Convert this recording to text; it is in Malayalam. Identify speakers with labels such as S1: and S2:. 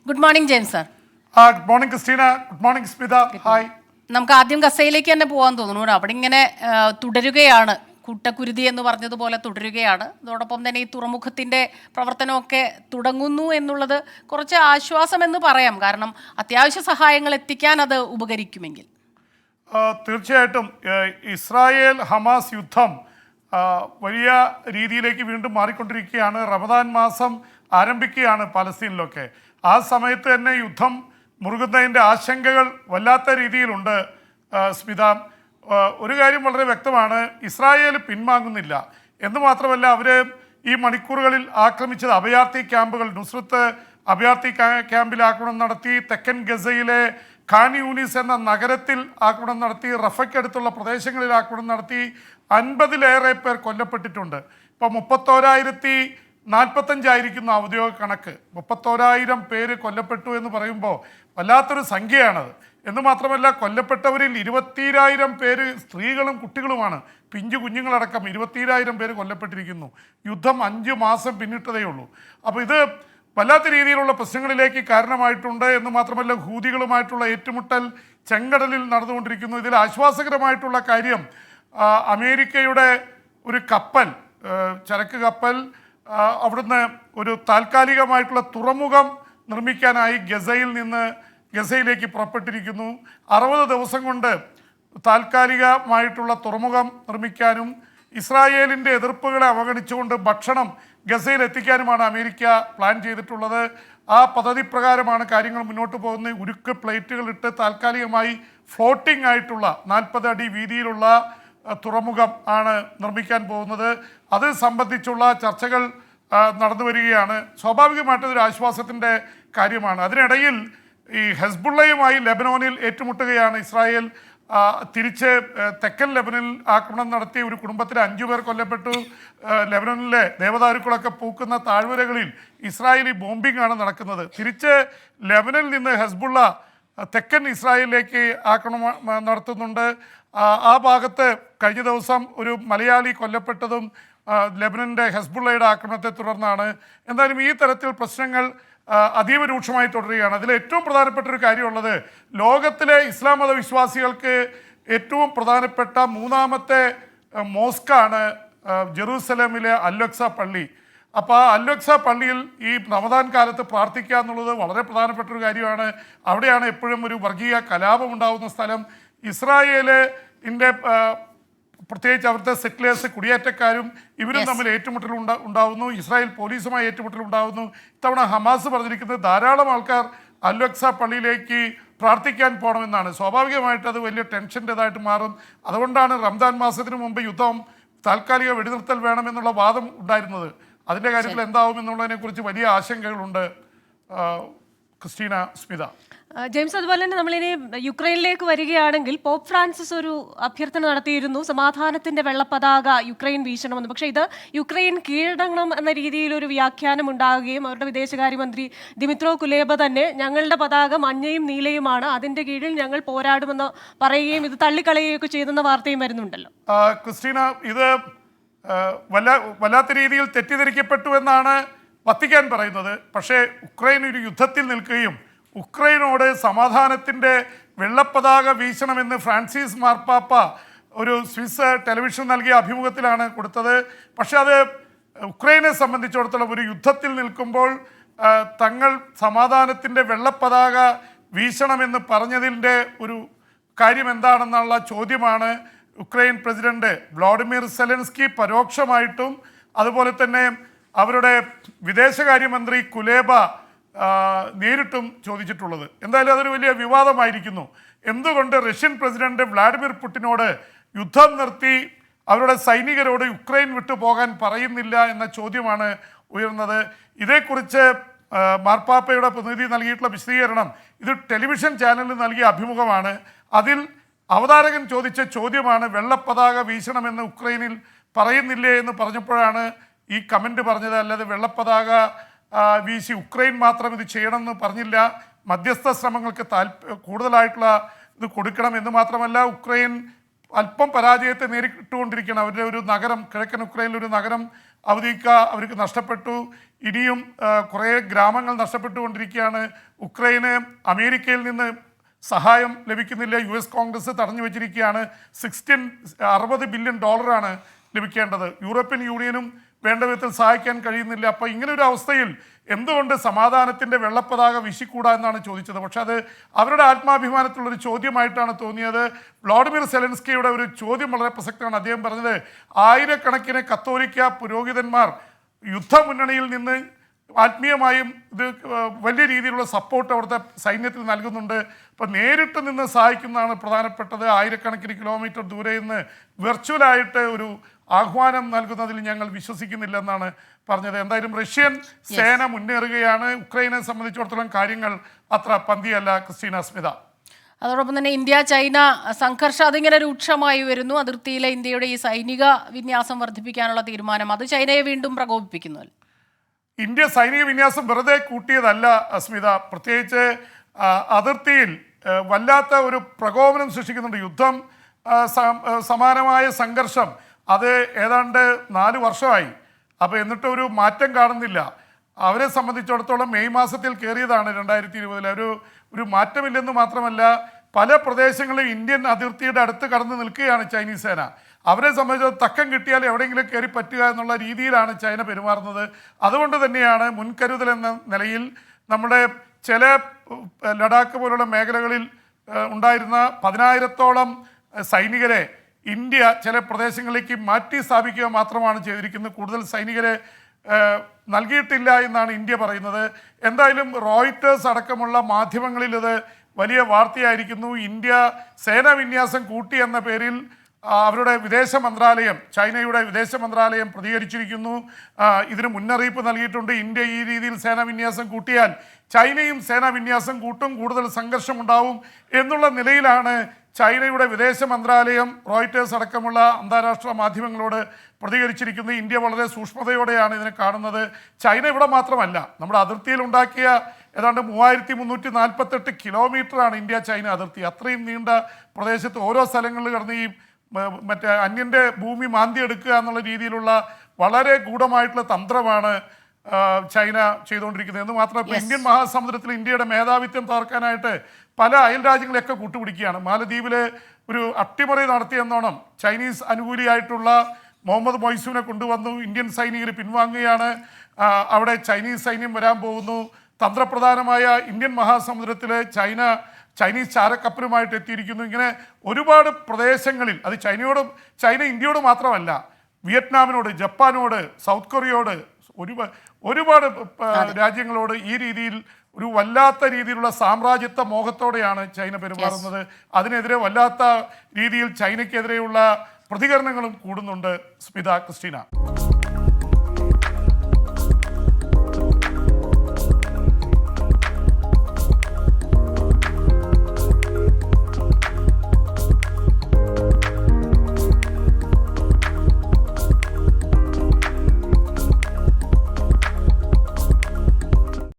S1: Good morning James sir.
S2: Good morning Christina. Good morning Smita. Hi.
S1: നമുക്ക് ആദ്യം ഗസയിലേക്ക് തന്നെ പോകാൻ തോന്നുന്നു. അവിടെ ഇങ്ങനെ തുടരുകയാണ്, കൂട്ടക്കുരുതി എന്ന് പറഞ്ഞതുപോലെ തുടരുകയാണ്. അതോടൊപ്പം തന്നെ ഈ തുറമുഖത്തിൻ്റെ പ്രവർത്തനമൊക്കെ തുടങ്ങുന്നു എന്നുള്ളത് കുറച്ച് ആശ്വാസം എന്ന് പറയാം. കാരണം അത്യാവശ്യ സഹായങ്ങൾ എത്തിക്കാൻ അത് ഉപകരിക്കുമെങ്കിൽ.
S2: തീർച്ചയായിട്ടും ഇസ്രായേൽ ഹമാസ് യുദ്ധം വലിയ രീതിയിലേക്ക് വീണ്ടും മാറിക്കൊണ്ടിരിക്കുകയാണ്. റമദാൻ മാസം ആരംഭിക്കുകയാണ് പലസ്തീനിലൊക്കെ. ആ സമയത്ത് തന്നെ യുദ്ധം മുറുകുന്നതിൻ്റെ ആശങ്കകൾ വല്ലാത്ത രീതിയിലുണ്ട് സ്മിത. ഒരു കാര്യം വളരെ വ്യക്തമാണ്, ഇസ്രായേൽ പിൻവാങ്ങുന്നില്ല എന്ന് മാത്രമല്ല, അവർ ഈ മണിക്കൂറുകളിൽ ആക്രമിച്ചത് അഭയാർത്ഥി ക്യാമ്പുകൾ. നുസ്രത്ത് അഭയാർത്ഥി ക്യാമ്പിൽ ആക്രമണം നടത്തി, തെക്കൻ ഗസയിലെ ഖാൻ യൂനിസ് എന്ന നഗരത്തിൽ ആക്രമണം നടത്തി, റഫയ്ക്കടുത്തുള്ള പ്രദേശങ്ങളിൽ ആക്രമണം നടത്തി. 50-ലേറെ പേർ കൊല്ലപ്പെട്ടിട്ടുണ്ട്. ഇപ്പോൾ 31,045 ഔദ്യോഗിക കണക്ക്. 31,000 പേര് കൊല്ലപ്പെട്ടു എന്ന് പറയുമ്പോൾ വല്ലാത്തൊരു സംഖ്യയാണത്. എന്ന് മാത്രമല്ല, കൊല്ലപ്പെട്ടവരിൽ 20,000 പേര് സ്ത്രീകളും കുട്ടികളുമാണ്. പിഞ്ചു കുഞ്ഞുങ്ങളടക്കം 20,000 പേര് കൊല്ലപ്പെട്ടിരിക്കുന്നു. യുദ്ധം 5 മാസം പിന്നിട്ടതേ ഉള്ളൂ. അപ്പോൾ ഇത് വല്ലാത്ത രീതിയിലുള്ള പ്രശ്നങ്ങളിലേക്ക് കാരണമായിട്ടുണ്ട്. എന്ന് മാത്രമല്ല, ഹൂതികളുമായിട്ടുള്ള ഏറ്റുമുട്ടൽ ചെങ്കടലിൽ നടന്നുകൊണ്ടിരിക്കുന്നു. ഇതിൽ ആശ്വാസകരമായിട്ടുള്ള കാര്യം, അമേരിക്കയുടെ ഒരു കപ്പൽ, ചരക്ക് കപ്പൽ, അവിടുന്ന് ഒരു താൽക്കാലികമായിട്ടുള്ള തുറമുഖം നിർമ്മിക്കാനായി ഗസയിലേക്ക് പുറപ്പെട്ടിരിക്കുന്നു. 60 ദിവസം കൊണ്ട് താൽക്കാലികമായിട്ടുള്ള തുറമുഖം നിർമ്മിക്കാനും ഇസ്രായേലിൻ്റെ എതിർപ്പുകളെ അവഗണിച്ചുകൊണ്ട് ഭക്ഷണം ഗസയിൽ എത്തിക്കാനുമാണ് അമേരിക്ക പ്ലാൻ ചെയ്തിട്ടുള്ളത്. ആ പദ്ധതി പ്രകാരമാണ് കാര്യങ്ങൾ മുന്നോട്ട് പോകുന്നത്. ഉരുക്ക് പ്ലേറ്റുകൾ ഇട്ട് താൽക്കാലികമായി ഫ്ലോട്ടിംഗ് ആയിട്ടുള്ള 40 അടി വീതിയിലുള്ള തുറമുഖം ആണ് നിർമ്മിക്കാൻ പോകുന്നത്. അത് സംബന്ധിച്ചുള്ള ചർച്ചകൾ നടന്നു വരികയാണ്. സ്വാഭാവികമായിട്ടും ഒരു ആശ്വാസത്തിൻ്റെ കാര്യമാണ്. അതിനിടയിൽ ഈ ഹെസ്ബുള്ളയുമായി ലെബനോനിൽ ഏറ്റുമുട്ടുകയാണ് ഇസ്രായേൽ. തിരിച്ച് തെക്കൻ ലെബനനിൽ ആക്രമണം നടത്തി ഒരു കുടുംബത്തിലെ 5 പേർ കൊല്ലപ്പെട്ടു. ലെബനനിലെ ദേവദാരുക്കളൊക്കെ പൂക്കുന്ന താഴ്വരകളിൽ ഇസ്രായേലി ബോംബിംഗ് ആണ് നടക്കുന്നത്. തിരിച്ച് ലെബനനിൽ നിന്ന് ഹെസ്ബുള്ള തെക്കൻ ഇസ്രായേലിലേക്ക് ആക്രമണം നടത്തുന്നുണ്ട്. ആ ഭാഗത്ത് കഴിഞ്ഞ ദിവസം ഒരു മലയാളി കൊല്ലപ്പെട്ടതും ലെബനൻ്റെ ഹെസ്ബുള്ളയുടെ ആക്രമണത്തെ തുടർന്നാണ്. എന്തായാലും ഈ തരത്തിൽ പ്രശ്നങ്ങൾ അതീവ രൂക്ഷമായി തുടരുകയാണ്. അതിൽ ഏറ്റവും പ്രധാനപ്പെട്ട ഒരു കാര്യമുള്ളത്, ലോകത്തിലെ ഇസ്ലാം മതവിശ്വാസികൾക്ക് ഏറ്റവും പ്രധാനപ്പെട്ട 3ാമത്തെ മോസ്കാണ് ജെറൂസലേമിലെ അൽ-അക്സ പള്ളി. അപ്പോൾ ആ അൽ-അക്സ പള്ളിയിൽ ഈ റമദാൻ കാലത്ത് പ്രാർത്ഥിക്കുക എന്നുള്ളത് വളരെ പ്രധാനപ്പെട്ട ഒരു കാര്യമാണ്. അവിടെയാണ് എപ്പോഴും ഒരു വർഗീയ കലാപം ഉണ്ടാകുന്ന സ്ഥലം. ഇസ്രായേലിൻ്റെ പ്രത്യേകിച്ച് അവിടുത്തെ സെറ്റിലേഴ്സ്, കുടിയേറ്റക്കാരും ഇവരും തമ്മിൽ ഏറ്റുമുട്ടൽ ഉണ്ടാവുന്നു. ഇസ്രായേൽ പോലീസുമായി ഏറ്റുമുട്ടൽ ഉണ്ടാവുന്നു. ഇത്തവണ ഹമാസ് പറഞ്ഞിരിക്കുന്നത് ധാരാളം ആൾക്കാർ അൽ-അക്സ പള്ളിയിലേക്ക് പ്രാർത്ഥിക്കാൻ പോകണമെന്നാണ്. സ്വാഭാവികമായിട്ട് അത് വലിയ ടെൻഷൻ്റെതായിട്ട് മാറും. അതുകൊണ്ടാണ് റംദാൻ മാസത്തിന് മുമ്പ് യുദ്ധം താൽക്കാലിക വെടിനിർത്തൽ വേണമെന്നുള്ള വാദം ഉണ്ടായിരുന്നത്. അതിൻ്റെ കാര്യത്തിൽ എന്താവും എന്നുള്ളതിനെക്കുറിച്ച് വലിയ ആശങ്കകളുണ്ട് ക്രിസ്റ്റീന, സ്മിത.
S3: ജെയിംസ്, അതുപോലെ തന്നെ നമ്മളിനി യുക്രൈനിലേക്ക് വരികയാണെങ്കിൽ പോപ്പ് ഫ്രാൻസിസ് ഒരു അഭ്യർത്ഥന നടത്തിയിരുന്നു, സമാധാനത്തിന്റെ വെള്ളപ്പതാക യുക്രൈൻ വീശണമെന്ന്. പക്ഷേ ഇത് യുക്രൈൻ കീഴടങ്ങണം എന്ന രീതിയിൽ ഒരു വ്യാഖ്യാനം ഉണ്ടാകുകയും അവരുടെ വിദേശകാര്യമന്ത്രി ദിമിത്രോ കുലേബ തന്നെ ഞങ്ങളുടെ പതാക മഞ്ഞയും നീലയുമാണ്, അതിന്റെ കീഴിൽ ഞങ്ങൾ പോരാടുമെന്ന് പറയുകയും ഇത് തള്ളിക്കളയുകയൊക്കെ ചെയ്തെന്ന വാർത്തയും വരുന്നുണ്ടല്ലോ.
S2: ക്രിസ്റ്റീന, ഇത് വല്ലാത്ത രീതിയിൽ തെറ്റിദ്ധരിക്കപ്പെട്ടു എന്നാണ് വത്തിക്കാൻ പറയുന്നത്. പക്ഷേ ഉക്രൈൻ ഒരു യുദ്ധത്തിൽ നിൽക്കുകയും ഉക്രൈനോട് സമാധാനത്തിൻ്റെ വെള്ളപ്പതാക വീശണമെന്ന് ഫ്രാൻസിസ് മാർപ്പാപ്പ ഒരു സ്വിസ് ടെലിവിഷൻ നൽകിയ അഭിമുഖത്തിലാണ് കൊടുത്തത്. പക്ഷെ അത് ഉക്രൈനെ സംബന്ധിച്ചിടത്തോളം ഒരു യുദ്ധത്തിൽ നിൽക്കുമ്പോൾ തങ്ങൾ സമാധാനത്തിൻ്റെ വെള്ളപ്പതാക വീശണമെന്ന് പറഞ്ഞതിൻ്റെ ഒരു കാര്യം എന്താണെന്നുള്ള ചോദ്യമാണ് ഉക്രൈൻ പ്രസിഡന്റ് വ്ളാഡിമിർ സെലൻസ്കി പരോക്ഷമായിട്ടും അതുപോലെ തന്നെ അവരുടെ വിദേശകാര്യമന്ത്രി കുലേബ നേരിട്ടും ചോദിച്ചിട്ടുള്ളത്. എന്തായാലും അതൊരു വലിയ വിവാദമായിരിക്കുന്നു. എന്തുകൊണ്ട് റഷ്യൻ പ്രസിഡന്റ് വ്ളാഡിമിർ പുടിനോട് യുദ്ധം നിർത്തി അവരുടെ സൈനികരോട് യുക്രൈൻ വിട്ടു പോകാൻ പറയുന്നില്ല എന്ന ചോദ്യമാണ് ഉയർന്നത്. ഇതേക്കുറിച്ച് മാർപ്പാപ്പയുടെ പ്രതിനിധി നൽകിയിട്ടുള്ള വിശദീകരണം, ഇത് ടെലിവിഷൻ ചാനലിൽ നൽകിയ അഭിമുഖമാണ്. അതിൽ അവതാരകൻ ചോദിച്ച ചോദ്യമാണ്, വെള്ളപ്പതാക വീശണമെന്ന് ഉക്രൈനിൽ പറയുന്നില്ലേ എന്ന് പറഞ്ഞപ്പോഴാണ് ഈ കമൻറ്റ് പറഞ്ഞത്. അല്ലാതെ വെള്ളപ്പതാക വീശി ഉക്രൈൻ മാത്രം ഇത് ചെയ്യണമെന്ന് പറഞ്ഞില്ല. മധ്യസ്ഥ ശ്രമങ്ങൾക്ക് കൂടുതലായിട്ടുള്ള ഇത് കൊടുക്കണം എന്ന് മാത്രമല്ല, ഉക്രൈൻ അല്പം പരാജയത്തെ നേരിട്ടുകൊണ്ടിരിക്കുകയാണ്. അവരുടെ ഒരു നഗരം, കിഴക്കൻ ഉക്രൈനിലൊരു നഗരം അവർക്ക് നഷ്ടപ്പെട്ടു. ഇനിയും കുറേ ഗ്രാമങ്ങൾ നഷ്ടപ്പെട്ടുകൊണ്ടിരിക്കുകയാണ്. ഉക്രൈന് അമേരിക്കയിൽ നിന്ന് സഹായം ലഭിക്കുന്നില്ല. US കോൺഗ്രസ് തടഞ്ഞു വെച്ചിരിക്കുകയാണ്. 60 ബില്യൺ ഡോളറാണ് ലഭിക്കേണ്ടത്. യൂറോപ്യൻ യൂണിയനും വേണ്ട വിധത്തിൽ സഹായിക്കാൻ കഴിയുന്നില്ല. അപ്പോൾ ഇങ്ങനെ ഒരു അവസ്ഥയിൽ എന്തുകൊണ്ട് സമാധാനത്തിൻ്റെ വെള്ളപ്പതാക വീശിക്കൂടാ എന്നാണ് ചോദിച്ചത്. പക്ഷെ അത് അവരുടെ ആത്മാഭിമാനത്തിലുള്ളൊരു ചോദ്യമായിട്ടാണ് തോന്നിയത്. വ്ളാഡിമിർ സെലൻസ്കിയുടെ ഒരു ചോദ്യം വളരെ പ്രസക്തമാണ്. അദ്ദേഹം പറഞ്ഞത്, ആയിരക്കണക്കിന് കത്തോലിക്ക പുരോഹിതന്മാർ യുദ്ധമുന്നണിയിൽ നിന്ന് ആത്മീയമായും ഇത് വലിയ രീതിയിലുള്ള സപ്പോർട്ട് അവിടുത്തെ സൈന്യത്തിൽ നൽകുന്നുണ്ട്. അപ്പം നേരിട്ട് നിന്ന് സഹായിക്കുന്നതാണ് പ്രധാനപ്പെട്ടത്. ആയിരക്കണക്കിന് കിലോമീറ്റർ ദൂരെ നിന്ന് വെർച്വലായിട്ട് ഒരു ആഹ്വാനം നൽകുന്നതിൽ ഞങ്ങൾ വിശ്വസിക്കുന്നില്ലെന്നാണ് പറഞ്ഞത്. എന്തായാലും റഷ്യൻ സേന മുന്നേറുകയാണ്. ഉക്രൈനെ സംബന്ധിച്ചിടത്തോളം കാര്യങ്ങൾ അത്ര പന്തിയല്ല. ക്രിസ്റ്റീന സ്മിത.
S1: അതോടൊപ്പം തന്നെ ഇന്ത്യ ചൈന സംഘർഷം അതിങ്ങനെ രൂക്ഷമായി വരുന്നു. അതിർത്തിയിലെ ഇന്ത്യയുടെ ഈ സൈനിക വിന്യാസം വർദ്ധിപ്പിക്കാനുള്ള തീരുമാനം അത് ചൈനയെ വീണ്ടും പ്രകോപിപ്പിക്കുന്നു.
S2: ഇന്ത്യ സൈനിക വിന്യാസം വെറുതെ കൂട്ടിയതല്ല സ്മിത. പ്രത്യേകിച്ച് അതിർത്തിയിൽ വല്ലാത്ത ഒരു പ്രകോപനം സൃഷ്ടിക്കുന്നുണ്ട്. യുദ്ധം സമാനമായ സംഘർഷം അത് ഏതാണ്ട് 4 വർഷമായി. അപ്പോൾ എന്നിട്ട് ഒരു മാറ്റം കാണുന്നില്ല. അവരെ സംബന്ധിച്ചിടത്തോളം മെയ് മാസത്തിൽ കയറിയതാണ് 2020. ഒരു മാറ്റമില്ലെന്ന് മാത്രമല്ല, പല പ്രദേശങ്ങളിലും ഇന്ത്യൻ അതിർത്തിയുടെ അടുത്ത് കടന്നു നിൽക്കുകയാണ് ചൈനീസ് സേന. അവരെ സംബന്ധിച്ച് തക്കം കിട്ടിയാൽ എവിടെയെങ്കിലും കയറി പറ്റുക എന്നുള്ള രീതിയിലാണ് ചൈന പെരുമാറുന്നത്. അതുകൊണ്ട് തന്നെയാണ് മുൻകരുതൽ എന്ന നിലയിൽ നമ്മുടെ ചില ലഡാക്ക് പോലുള്ള മേഖലകളിൽ ഉണ്ടായിരുന്ന 10,000-ഓളം സൈനികരെ ഇന്ത്യ ചില പ്രദേശങ്ങളിലേക്ക് മാറ്റി സ്ഥാപിക്കുക മാത്രമാണ് ചെയ്തിരിക്കുന്നത്. കൂടുതൽ സൈനികരെ നൽകിയിട്ടില്ല എന്നാണ് ഇന്ത്യ പറയുന്നത്. എന്തായാലും റോയിറ്റേഴ്സ് അടക്കമുള്ള മാധ്യമങ്ങളിൽ ഇത് വലിയ വാർത്തയായിരിക്കുന്നു. ഇന്ത്യ സേനാ വിന്യാസം കൂട്ടി എന്ന പേരിൽ അവരുടെ വിദേശ മന്ത്രാലയം, ചൈനയുടെ വിദേശ മന്ത്രാലയം പ്രതികരിച്ചിരിക്കുന്നു. ഇതിന് മുന്നറിയിപ്പ് നൽകിയിട്ടുണ്ട്. ഇന്ത്യ ഈ രീതിയിൽ സേനാ വിന്യാസം കൂട്ടിയാൽ ചൈനയും സേനാ വിന്യാസം കൂട്ടും, കൂടുതൽ സംഘർഷമുണ്ടാവും എന്നുള്ള നിലയിലാണ് ചൈനയുടെ വിദേശ മന്ത്രാലയം റോയിറ്റേഴ്സ് അടക്കമുള്ള അന്താരാഷ്ട്ര മാധ്യമങ്ങളോട് പ്രതികരിച്ചിരിക്കുന്നത്. ഇന്ത്യ വളരെ സൂക്ഷ്മതയോടെയാണ് ഇതിനെ കാണുന്നത്. ചൈന ഇവിടെ മാത്രമല്ല, നമ്മുടെ അതിർത്തിയിൽ ഉണ്ടാക്കിയ ഏതാണ്ട് 3348 കിലോമീറ്ററാണ് ഇന്ത്യ ചൈന അതിർത്തി. അത്രയും നീണ്ട പ്രദേശത്ത് ഓരോ സ്ഥലങ്ങളിൽ കിടന്ന് ഈ മറ്റേ അന്യൻ്റെ ഭൂമി മാന്തിയെടുക്കുക എന്നുള്ള രീതിയിലുള്ള വളരെ ഗൂഢമായിട്ടുള്ള തന്ത്രമാണ് ചൈന ചെയ്തുകൊണ്ടിരിക്കുന്നത്. എന്ന് മാത്രമല്ല, ഇന്ത്യൻ മഹാസമുദ്രത്തിൽ ഇന്ത്യയുടെ മേധാവിത്വം തകർക്കാനായിട്ട് പല അയൽ രാജ്യങ്ങളെയൊക്കെ കൂട്ടുപിടിക്കുകയാണ്. മാലദ്വീപിൽ ഒരു അട്ടിമറി നടത്തിയെന്നോണം ചൈനീസ് അനുകൂലിയായിട്ടുള്ള മുഹമ്മദ് മൊയ്സുവിനെ കൊണ്ടുവന്നു. ഇന്ത്യൻ സൈനികർ പിൻവാങ്ങുകയാണ്. അവിടെ ചൈനീസ് സൈന്യം വരാൻ പോകുന്നു. തന്ത്രപ്രധാനമായ ഇന്ത്യൻ മഹാസമുദ്രത്തിൽ ചൈനീസ് ചാരക്കപ്പലുമായിട്ട് എത്തിയിരിക്കുന്നു. ഇങ്ങനെ ഒരുപാട് പ്രദേശങ്ങളിൽ അത് ചൈന ഇന്ത്യയോട് മാത്രമല്ല, വിയറ്റ്നാമിനോട്, ജപ്പാനോട്, സൗത്ത് കൊറിയയോട്, ഒരുപാട് രാജ്യങ്ങളോട് ഈ രീതിയിൽ ഒരു വല്ലാത്ത രീതിയിലുള്ള സാമ്രാജ്യത്വ മോഹത്തോടെയാണ് ചൈന പെരുമാറുന്നത്. അതിനെതിരെ വല്ലാത്ത രീതിയിൽ ചൈനയ്ക്കെതിരെയുള്ള പ്രതികരണങ്ങളും കൂടുന്നുണ്ട്. സ്മിത, ക്രിസ്റ്റീന.